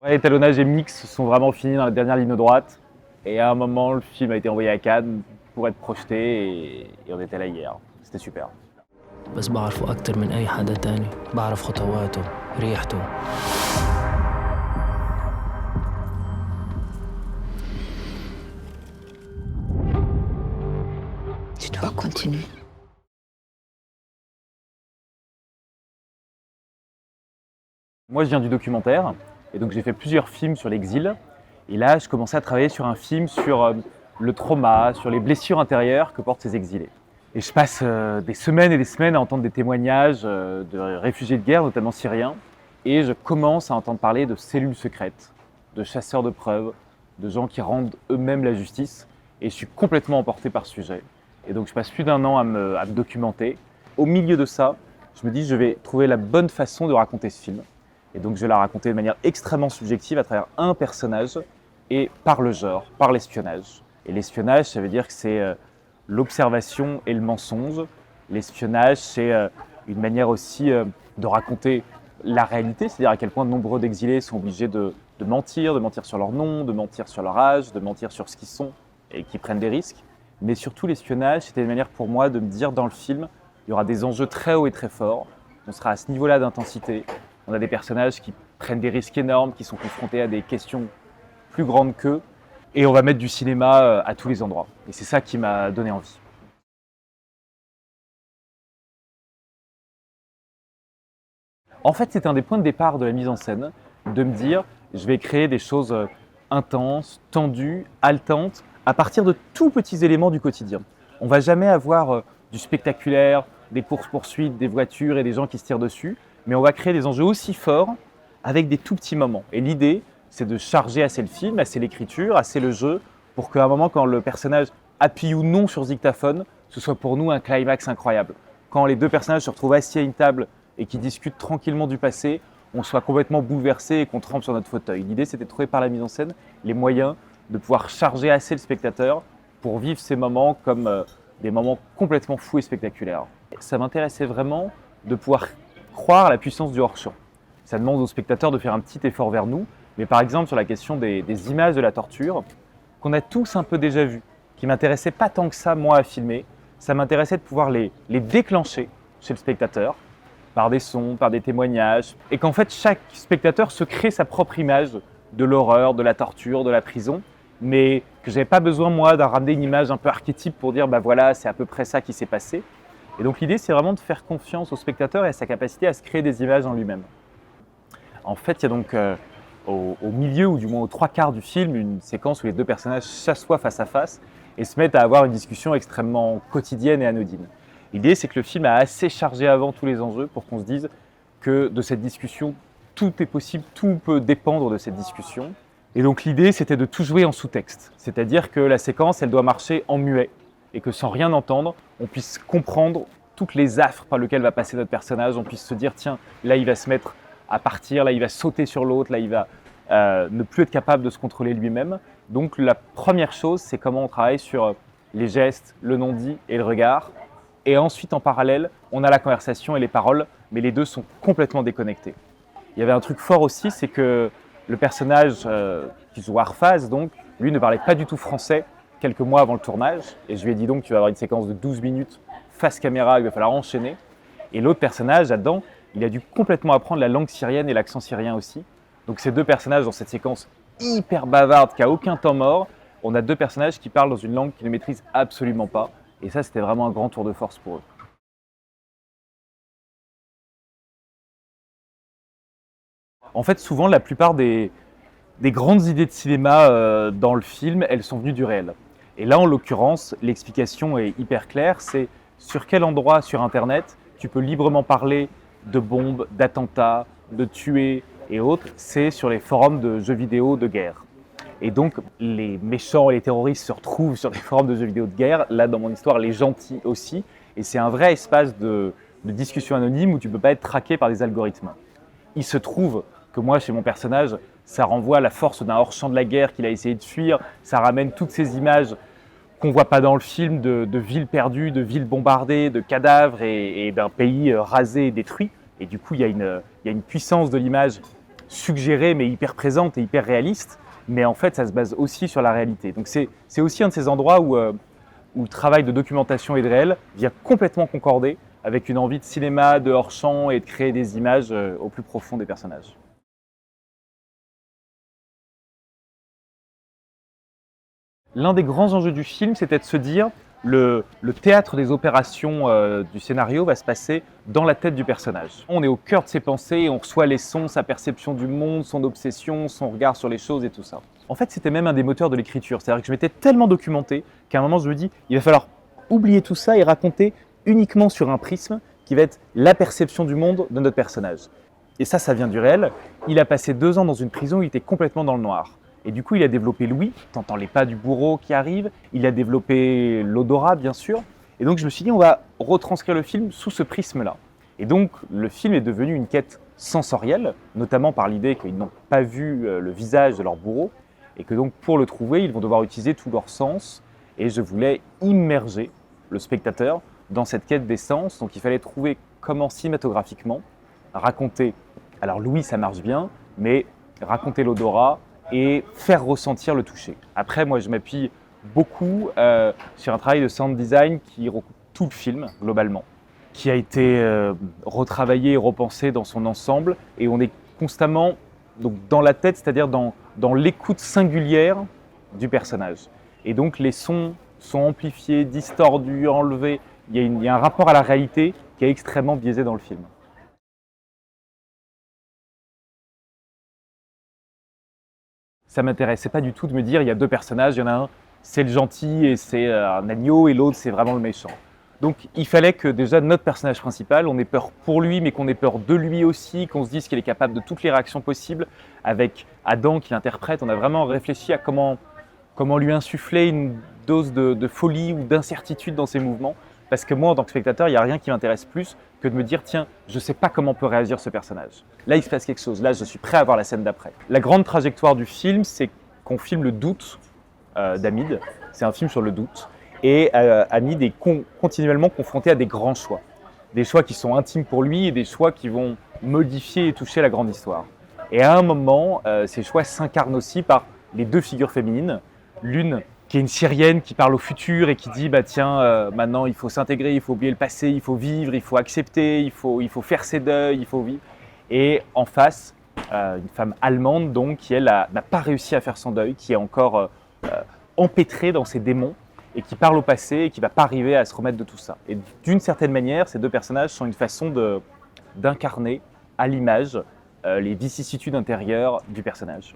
Ouais, l'étalonnage et mix sont vraiment finis dans la dernière ligne droite. Et à un moment, le film a été envoyé à Cannes pour être projeté et on était là hier. C'était super. بس بعرفه أكتر من أي حدا تاني. بعرف خطواته، ريحته. Tu dois continuer. Moi, je viens du documentaire et donc j'ai fait plusieurs films sur l'exil. Et là, je commençais à travailler sur un film sur le trauma, sur les blessures intérieures que portent ces exilés. Et je passe des semaines et des semaines à entendre des témoignages de réfugiés de guerre, notamment syriens. Et je commence à entendre parler de cellules secrètes, de chasseurs de preuves, de gens qui rendent eux-mêmes la justice. Et je suis complètement emporté par ce sujet. Et donc je passe plus d'1 an à me documenter. Au milieu de ça, je me dis je vais trouver la bonne façon de raconter ce film. Et donc je vais la raconter de manière extrêmement subjective à travers un personnage et par le genre, par l'espionnage. Et l'espionnage, ça veut dire que c'est l'observation et le mensonge. L'espionnage, c'est une manière aussi de raconter la réalité, c'est-à-dire à quel point de nombreux d'exilés sont obligés de mentir sur leur nom, de mentir sur leur âge, de mentir sur ce qu'ils sont et qui prennent des risques. Mais surtout l'espionnage, c'était une manière pour moi de me dire dans le film, il y aura des enjeux très hauts et très forts, on sera à ce niveau-là d'intensité, on a des personnages qui prennent des risques énormes, qui sont confrontés à des questions plus grandes qu'eux, et on va mettre du cinéma à tous les endroits. Et c'est ça qui m'a donné envie. En fait, c'est un des points de départ de la mise en scène, de me dire, je vais créer des choses intenses, tendues, haletantes, à partir de tout petits éléments du quotidien. On ne va jamais avoir du spectaculaire, des courses-poursuites, des voitures et des gens qui se tirent dessus, mais on va créer des enjeux aussi forts avec des tout petits moments. Et l'idée, c'est de charger assez le film, assez l'écriture, assez le jeu, pour qu'à un moment, quand le personnage appuie ou non sur dictaphone, ce soit pour nous un climax incroyable. Quand les deux personnages se retrouvent assis à une table et qui discutent tranquillement du passé, on soit complètement bouleversé et qu'on trempe sur notre fauteuil. L'idée, c'était de trouver par la mise en scène les moyens de pouvoir charger assez le spectateur pour vivre ces moments comme des moments complètement fous et spectaculaires. Ça m'intéressait vraiment de pouvoir croire à la puissance du hors-champ. Ça demande aux spectateurs de faire un petit effort vers nous, mais par exemple sur la question des images de la torture, qu'on a tous un peu déjà vues, qui ne m'intéressaient pas tant que ça, moi, à filmer, ça m'intéressait de pouvoir les déclencher chez le spectateur, par des sons, par des témoignages, et qu'en fait chaque spectateur se crée sa propre image de l'horreur, de la torture, de la prison, mais que j'avais pas besoin moi d'en ramener une image un peu archétype pour dire bah voilà c'est à peu près ça qui s'est passé. Et donc l'idée c'est vraiment de faire confiance au spectateur et à sa capacité à se créer des images en lui-même. En fait il y a donc au milieu ou du moins aux 3/4 du film une séquence où les deux personnages s'assoient face à face et se mettent à avoir une discussion extrêmement quotidienne et anodine. L'idée, c'est que le film a assez chargé avant tous les enjeux pour qu'on se dise que de cette discussion, tout est possible, tout peut dépendre de cette discussion. Et donc l'idée, c'était de tout jouer en sous-texte. C'est-à-dire que la séquence, elle doit marcher en muet et que sans rien entendre, on puisse comprendre toutes les affres par lesquelles va passer notre personnage, on puisse se dire, tiens, là, il va se mettre à partir, là, il va sauter sur l'autre, là, il va ne plus être capable de se contrôler lui-même. Donc la première chose, c'est comment on travaille sur les gestes, le non-dit et le regard. Et ensuite, en parallèle, on a la conversation et les paroles, mais les deux sont complètement déconnectés. Il y avait un truc fort aussi, c'est que le personnage qui joue Arfaz, donc, lui ne parlait pas du tout français quelques mois avant le tournage. Et je lui ai dit donc, tu vas avoir une séquence de 12 minutes face caméra, il va falloir enchaîner. Et l'autre personnage, là-dedans, il a dû complètement apprendre la langue syrienne et l'accent syrien aussi. Donc ces deux personnages dans cette séquence hyper bavarde, qui n'a aucun temps mort, on a deux personnages qui parlent dans une langue qu'ils ne maîtrisent absolument pas. Et ça, c'était vraiment un grand tour de force pour eux. En fait, souvent, la plupart des grandes idées de cinéma dans le film, elles sont venues du réel. Et là, en l'occurrence, l'explication est hyper claire, c'est sur quel endroit sur Internet tu peux librement parler de bombes, d'attentats, de tuer et autres, c'est sur les forums de jeux vidéo de guerre. Et donc, les méchants et les terroristes se retrouvent sur des forums de jeux vidéo de guerre. Là, dans mon histoire, les gentils aussi. Et c'est un vrai espace de discussion anonyme où tu ne peux pas être traqué par des algorithmes. Il se trouve que moi, chez mon personnage, ça renvoie à la force d'un hors-champ de la guerre qu'il a essayé de fuir. Ça ramène toutes ces images qu'on ne voit pas dans le film de villes perdues, de villes bombardées, de cadavres et d'un pays rasé et détruit. Et du coup, il y a une puissance de l'image suggérée mais hyper présente et hyper réaliste, mais en fait ça se base aussi sur la réalité. Donc c'est aussi un de ces endroits où le travail de documentation et de réel vient complètement concorder avec une envie de cinéma, de hors-champ et de créer des images au plus profond des personnages. L'un des grands enjeux du film, c'était de se dire le théâtre des opérations du scénario va se passer dans la tête du personnage. On est au cœur de ses pensées, on reçoit les sons, sa perception du monde, son obsession, son regard sur les choses et tout ça. En fait, c'était même un des moteurs de l'écriture. C'est-à-dire que je m'étais tellement documenté qu'à un moment, je me dis, il va falloir oublier tout ça et raconter uniquement sur un prisme qui va être la perception du monde de notre personnage. Et ça vient du réel. Il a passé 2 ans dans une prison où il était complètement dans le noir. Et du coup, il a développé l'ouïe, t'entends les pas du bourreau qui arrivent, il a développé l'odorat, bien sûr. Et donc, je me suis dit, on va retranscrire le film sous ce prisme-là. Et donc, le film est devenu une quête sensorielle, notamment par l'idée qu'ils n'ont pas vu le visage de leur bourreau, et que donc, pour le trouver, ils vont devoir utiliser tous leurs sens. Et je voulais immerger le spectateur dans cette quête des sens. Donc, il fallait trouver comment cinématographiquement raconter. Alors, l'ouïe, ça marche bien, mais raconter l'odorat, et faire ressentir le toucher. Après, moi, je m'appuie beaucoup sur un travail de sound design qui recoupe tout le film, globalement, qui a été retravaillé et repensé dans son ensemble. Et on est constamment donc, dans la tête, c'est-à-dire dans l'écoute singulière du personnage. Et donc, les sons sont amplifiés, distordus, enlevés. Il y a un rapport à la réalité qui est extrêmement biaisé dans le film. Ça m'intéressait pas du tout de me dire il y a 2 personnages, il y en a un, c'est le gentil et c'est un agneau et l'autre c'est vraiment le méchant. Donc il fallait que déjà notre personnage principal, on ait peur pour lui mais qu'on ait peur de lui aussi, qu'on se dise qu'il est capable de toutes les réactions possibles. Avec Adam qui l'interprète, on a vraiment réfléchi à comment lui insuffler une dose de folie ou d'incertitude dans ses mouvements. Parce que moi, en tant que spectateur, il n'y a rien qui m'intéresse plus que de me dire, tiens, je ne sais pas comment peut réagir ce personnage. Là, il se passe quelque chose. Là, je suis prêt à voir la scène d'après. La grande trajectoire du film, c'est qu'on filme le doute d'Hamid. C'est un film sur le doute. Et Hamid est continuellement confronté à des grands choix. Des choix qui sont intimes pour lui et des choix qui vont modifier et toucher la grande histoire. Et à un moment, ces choix s'incarnent aussi par les 2 figures féminines. L'une qui est une Syrienne qui parle au futur et qui dit bah tiens, maintenant il faut s'intégrer, il faut oublier le passé, il faut vivre, il faut accepter, il faut faire ses deuils, il faut vivre. Et en face, une femme allemande donc qui elle n'a pas réussi à faire son deuil, qui est encore empêtrée dans ses démons et qui parle au passé et qui ne va pas arriver à se remettre de tout ça. Et d'une certaine manière, ces 2 personnages sont une façon d'incarner à l'image les vicissitudes intérieures du personnage.